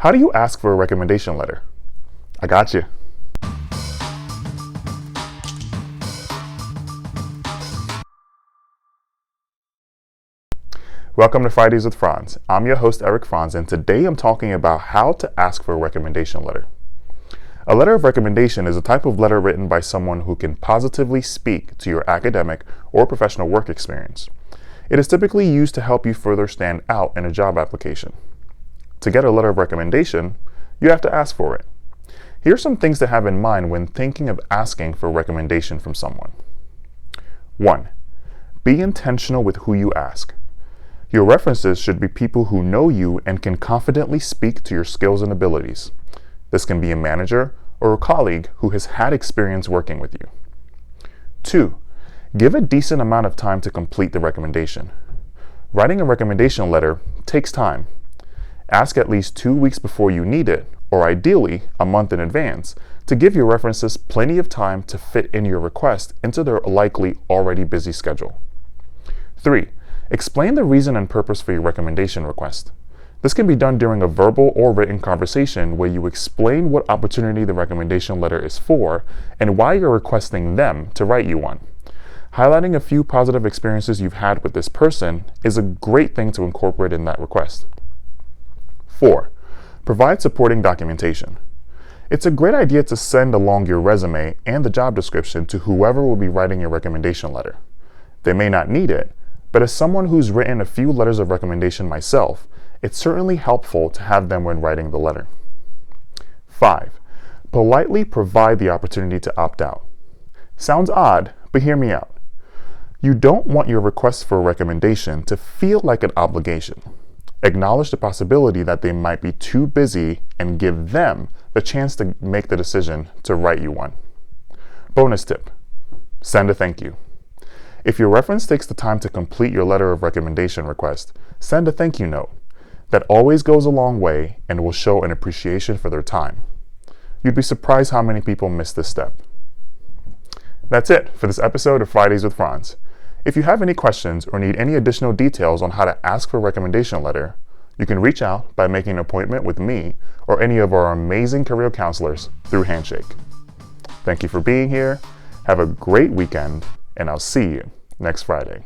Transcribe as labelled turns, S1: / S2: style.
S1: How do you ask for a recommendation letter? I got you. Welcome to Fridays with Franz. I'm your host, Eric Franz, and today I'm talking about how to ask for a recommendation letter. A letter of recommendation is a type of letter written by someone who can positively speak to your academic or professional work experience. It is typically used to help you further stand out in a job application. To get a letter of recommendation, you have to ask for it. Here are some things to have in mind when thinking of asking for a recommendation from someone. 1. Be intentional with who you ask. Your references should be people who know you and can confidently speak to your skills and abilities. This can be a manager or a colleague who has had experience working with you. 2. Give a decent amount of time to complete the recommendation. Writing a recommendation letter takes time. Ask at least 2 weeks before you need it, or ideally a month in advance, to give your references plenty of time to fit in your request into their likely already busy schedule. 3. Explain the reason and purpose for your recommendation request. This can be done during a verbal or written conversation where you explain what opportunity the recommendation letter is for and why you're requesting them to write you one. Highlighting a few positive experiences you've had with this person is a great thing to incorporate in that request. 4. Provide supporting documentation. It's a great idea to send along your resume and the job description to whoever will be writing your recommendation letter. They may not need it, but as someone who's written a few letters of recommendation myself, it's certainly helpful to have them when writing the letter. 5. Politely provide the opportunity to opt out. Sounds odd, but hear me out. You don't want your request for a recommendation to feel like an obligation. Acknowledge the possibility that they might be too busy and give them the chance to make the decision to write you one. Bonus tip: send a thank you. If your reference takes the time to complete your letter of recommendation request, send a thank you note. That always goes a long way and will show an appreciation for their time. You'd be surprised how many people miss this step. That's it for this episode of Fridays with Franz. If you have any questions or need any additional details on how to ask for a recommendation letter, you can reach out by making an appointment with me or any of our amazing career counselors through Handshake. Thank you for being here. Have a great weekend, and I'll see you next Friday.